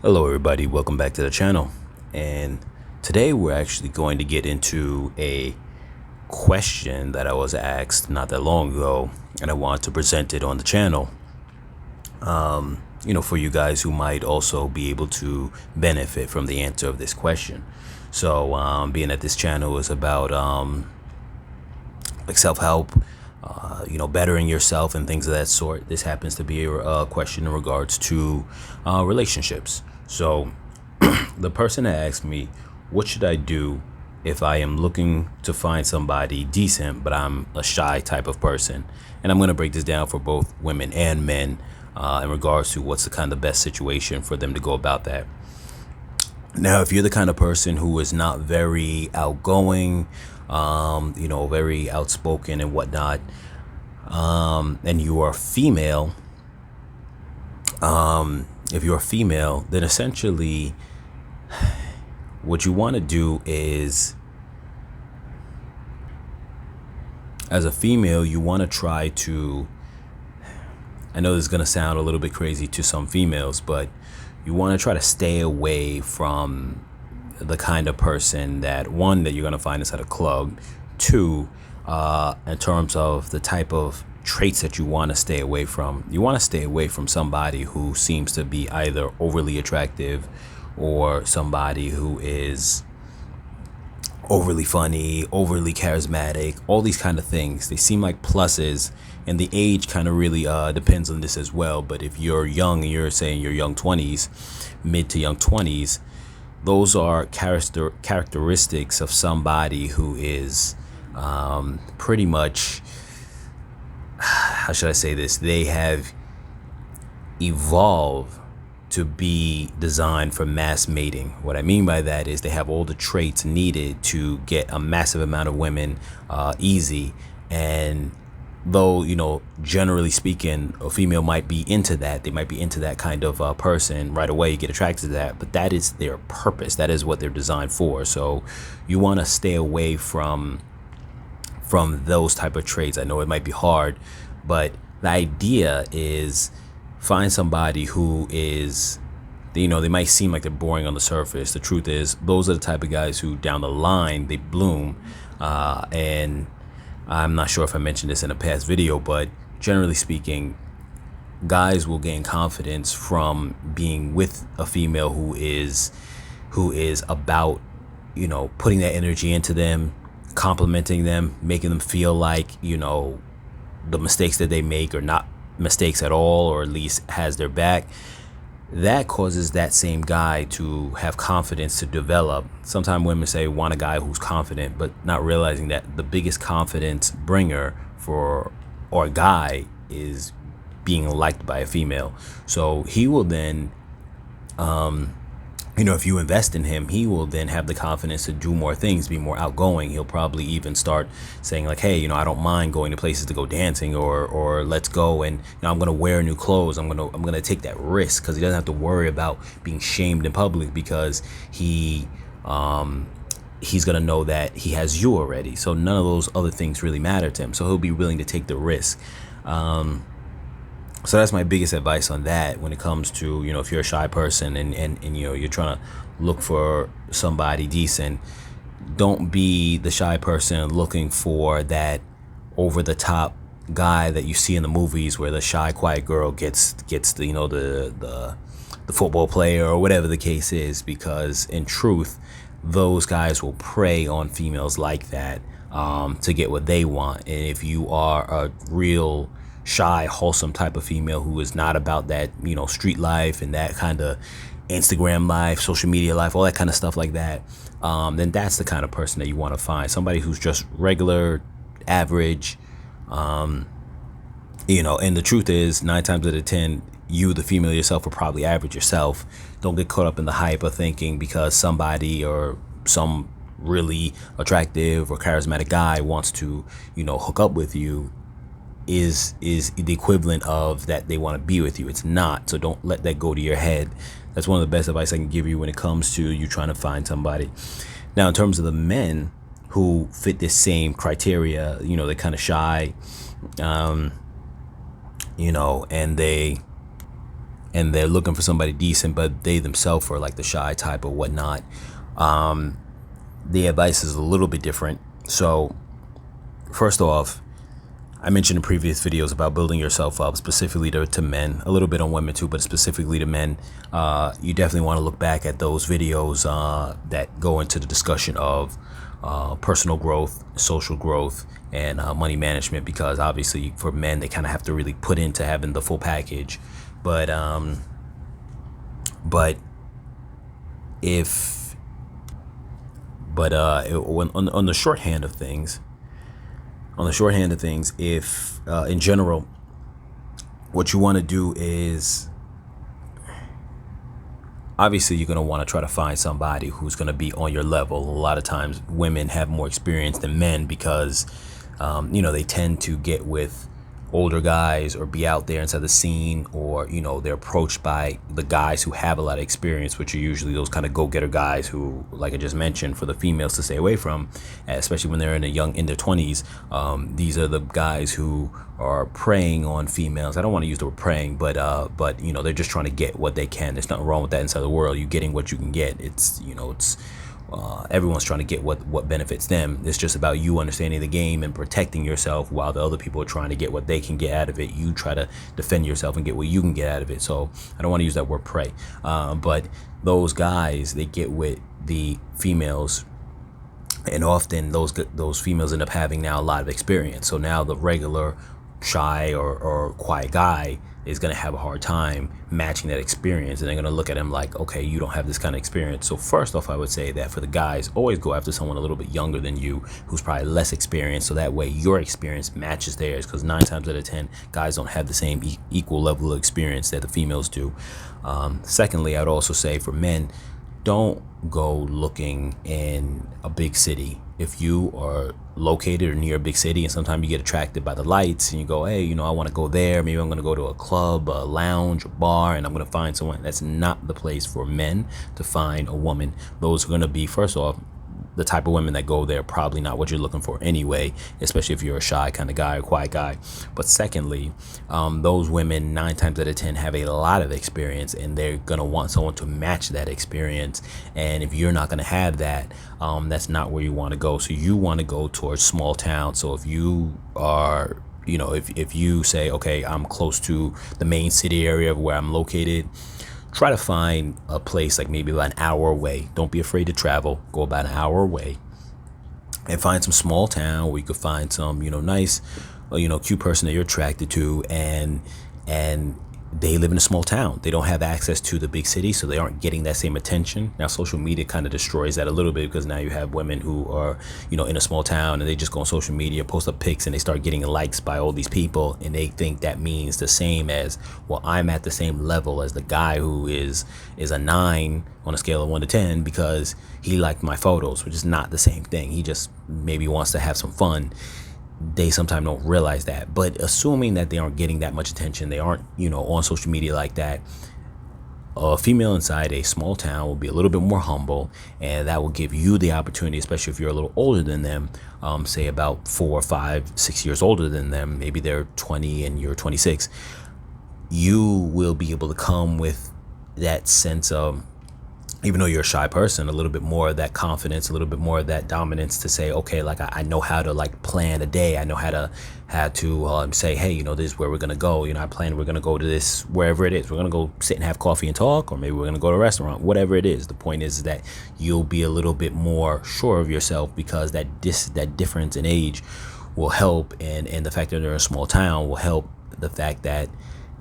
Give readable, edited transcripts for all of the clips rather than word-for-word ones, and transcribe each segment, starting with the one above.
Hello everybody, welcome back to the channel. And today we're actually going to get into a question that I was asked not that long ago, and I want to present it on the channel. For you guys who might also be able to benefit from the answer of this question. So being that this channel is about like self-help, bettering yourself and things of that sort, this happens to be a question in regards to relationships. So the person that asked me, what should I do if I am looking to find somebody decent, but I'm a shy type of person? And I'm going to break this down for both women and men in regards to what's the kind of best situation for them to go about that. Now, if you're the kind of person who is not very outgoing, very outspoken and whatnot, and you are female, if you're a female, then essentially what you want to do is, as a female, you want to try to, I know this is going to sound a little bit crazy to some females, but you want to try to stay away from the kind of person that, one, that you're going to find inside a club, two, in terms of the type of traits that you want to stay away from. You want to stay away from somebody who seems to be either overly attractive or somebody who is overly funny, overly charismatic, all these kind of things. They seem like pluses, and the age kind of really depends on this as well. But if you're young and you're saying your young 20s, mid to young 20s, those are characteristics of somebody who is pretty much, how should I say this? They have evolved to be designed for mass mating. What I mean by that is they have all the traits needed to get a massive amount of women easy. And though, generally speaking, a female might be into that, they might be into that kind of person right away, you get attracted to that, but that is their purpose. That is what they're designed for. So you want to stay away from those type of traits. I know it might be hard, but the idea is find somebody who is, they might seem like they're boring on the surface. The truth is, those are the type of guys who down the line, they bloom. And I'm not sure if I mentioned this in a past video, but generally speaking, guys will gain confidence from being with a female who is about, putting that energy into them, complimenting them, making them feel like, the mistakes that they make are not mistakes at all, or at least has their back. That causes that same guy to have confidence to develop. Sometimes women say want a guy who's confident, but not realizing that the biggest confidence bringer for or guy is being liked by a female. So he will then if you invest in him, he will then have the confidence to do more things, be more outgoing. He'll probably even start saying like, hey, I don't mind going to places to go dancing, or let's go, and I'm going to wear new clothes. I'm going to take that risk, because he doesn't have to worry about being shamed in public, because he's going to know that he has you already. So none of those other things really matter to him. So he'll be willing to take the risk. So that's my biggest advice on that when it comes to, if you're a shy person and you're trying to look for somebody decent, don't be the shy person looking for that over the top guy that you see in the movies, where the shy, quiet girl gets the football player or whatever the case is, because in truth, those guys will prey on females like that to get what they want. And if you are a real shy, wholesome type of female who is not about that, street life and that kind of Instagram life, social media life, all that kind of stuff like that, then that's the kind of person that you want to find. Somebody who's just regular, average, and the truth is, 9 times out of 10, you, the female yourself, are probably average yourself. Don't get caught up in the hype of thinking because somebody or some really attractive or charismatic guy wants to, hook up with you, is the equivalent of that they want to be with you. It's not. So don't let that go to your head. That's one of the best advice I can give you when it comes to you trying to find somebody. Now, in terms of the men who fit this same criteria, they're kind of shy, and and they're looking for somebody decent, but they themselves are like the shy type or whatnot, the advice is a little bit different. So first off, I mentioned in previous videos about building yourself up specifically to men, a little bit on women too, but specifically to men. You definitely want to look back at those videos that go into the discussion of personal growth, social growth, and money management, because obviously for men, they kind of have to really put into having the full package. But on the shorthand of things, if in general, what you want to do is, obviously you're going to want to try to find somebody who's going to be on your level. A lot of times women have more experience than men because they tend to get with older guys or be out there inside the scene, or they're approached by the guys who have a lot of experience, which are usually those kind of go-getter guys who, like I just mentioned, for the females to stay away from, especially when they're in their 20s. These are the guys who are preying on females. I don't want to use the word preying, but they're just trying to get what they can. There's nothing wrong with that inside the world. You're getting what you can get. It's everyone's trying to get what benefits them. It's just about you understanding the game and protecting yourself while the other people are trying to get what they can get out of it. You try to defend yourself and get what you can get out of it. So I don't want to use that word prey, but those guys, they get with the females, and often those females end up having now a lot of experience. So now the regular shy or quiet guy is going to have a hard time matching that experience, and they're going to look at him like, okay, you don't have this kind of experience. So first off, I would say that for the guys, always go after someone a little bit younger than you, who's probably less experienced, so that way your experience matches theirs, because 9 times out of 10 guys don't have the same equal level of experience that the females do. Secondly, I'd also say for men, don't go looking in a big city. If you are located or near a big city, and sometimes you get attracted by the lights and you go, hey, I want to go there. Maybe I'm going to go to a club, a lounge, a bar, and I'm going to find someone. That's not the place for men to find a woman. Those are going to be, first off, the type of women that go there, probably not what you're looking for anyway, especially if you're a shy kind of guy or quiet guy. But secondly, those women 9 times out of 10 have a lot of experience, and they're going to want someone to match that experience. And if you're not going to have that, that's not where you want to go. So you want to go towards small towns. So if you are, if you say, okay, I'm close to the main city area of where I'm located, try to find a place like maybe about an hour away. Don't be afraid to travel. Go about an hour away and find some small town where you could find some, nice, cute person that you're attracted to, and they live in a small town. They don't have access to the big city, so they aren't getting that same attention. Now, social media kind of destroys that a little bit, because now you have women who are, in a small town, and they just go on social media, post up pics, and they start getting likes by all these people, and they think that means the same as, well, I'm at the same level as the guy who is a 9 on a scale of 1 to 10 because he liked my photos, which is not the same thing. He just maybe wants to have some fun. They sometimes don't realize that. But assuming that they aren't getting that much attention, they aren't, on social media like that, a female inside a small town will be a little bit more humble, and that will give you the opportunity, especially if you're a little older than them, say about 4, 5, 6 years older than them, maybe they're 20 and you're 26, you will be able to come with that sense of, even though you're a shy person, a little bit more of that confidence, a little bit more of that dominance to say, okay, like I know how to plan a day. I know how to say, hey, this is where we're going to go. I plan we're going to go to this, wherever it is. We're going to go sit and have coffee and talk, or maybe we're going to go to a restaurant, whatever it is. The point is that you'll be a little bit more sure of yourself, because that difference in age will help. And the fact that they're in a small town will help the fact that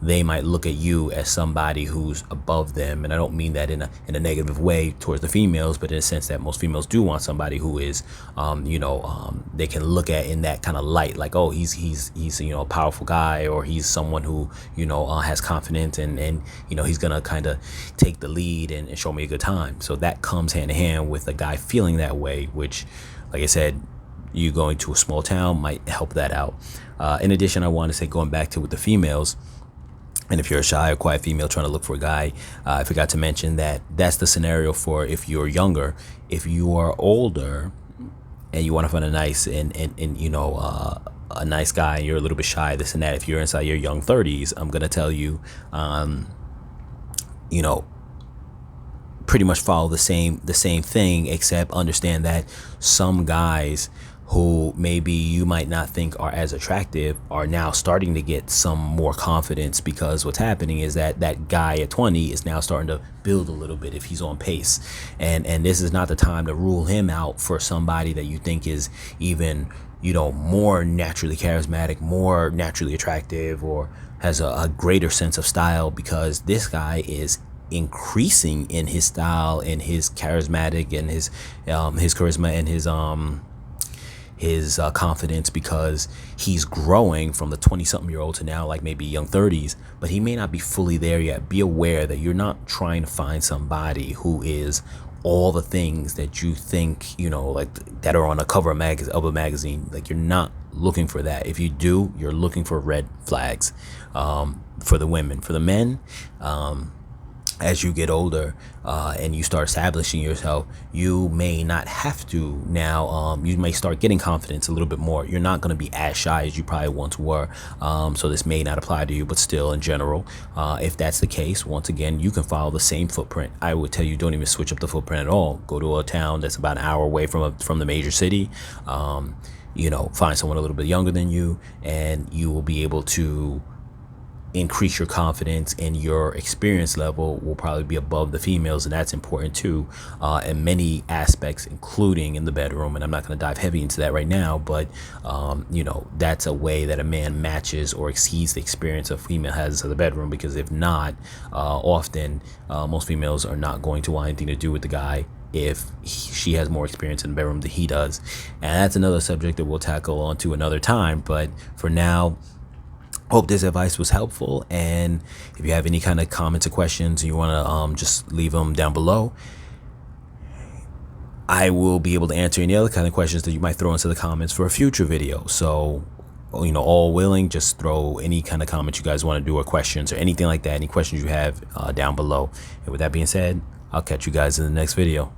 they might look at you as somebody who's above them. And I don't mean that in a negative way towards the females, but in a sense that most females do want somebody who is, they can look at in that kind of light, like, oh, he's a powerful guy, or he's someone who, has confidence, and he's going to kind of take the lead and show me a good time. So that comes hand in hand with a guy feeling that way, which, like I said, you going to a small town might help that out. In addition, I want to say, going back to with the females, and if you're a shy or quiet female trying to look for a guy, I forgot to mention that that's the scenario for if you're younger. If you are older and you want to find a nice a nice guy, and you're a little bit shy, this and that, if you're inside your young 30s, I'm going to tell you, you know, pretty much follow the same thing, except understand that some guys who maybe you might not think are as attractive are now starting to get some more confidence, because what's happening is that that guy at 20 is now starting to build a little bit if he's on pace, and this is not the time to rule him out for somebody that you think is even, you know, more naturally charismatic, more naturally attractive, or has a greater sense of style, because this guy is increasing in his style and his charismatic and his charisma and his confidence, because he's growing from the 20-something-year-old to now like maybe young 30s, but he may not be fully there yet. Be aware that you're not trying to find somebody who is all the things that you think, you know, like that are on a cover of a magazine. Like, you're not looking for that. If you do, you're looking for red flags, for the women. For the men, as you get older and you start establishing yourself, you may not have to now. You may start getting confidence a little bit more. You're not going to be as shy as you probably once were. So this may not apply to you, but still, in general, if that's the case, once again, you can follow the same footprint. I would tell you, don't even switch up the footprint at all. Go to a town that's about an hour away from the major city. You know, find someone a little bit younger than you, and you will be able to increase your confidence, and your experience level will probably be above the females, and that's important too, in many aspects, including in the bedroom. And I'm not going to dive heavy into that right now, but you know, that's a way that a man matches or exceeds the experience a female has in the bedroom, because if not, often most females are not going to want anything to do with the guy if she has more experience in the bedroom than he does. And that's another subject that we'll tackle on to another time, but for now, hope this advice was helpful. And if you have any kind of comments or questions, you want to just leave them down below. I will be able to answer any other kind of questions that you might throw into the comments for a future video. So, you know, all willing, just throw any kind of comments you guys want to do, or questions or anything like that, any questions you have down below. And with that being said, I'll catch you guys in the next video.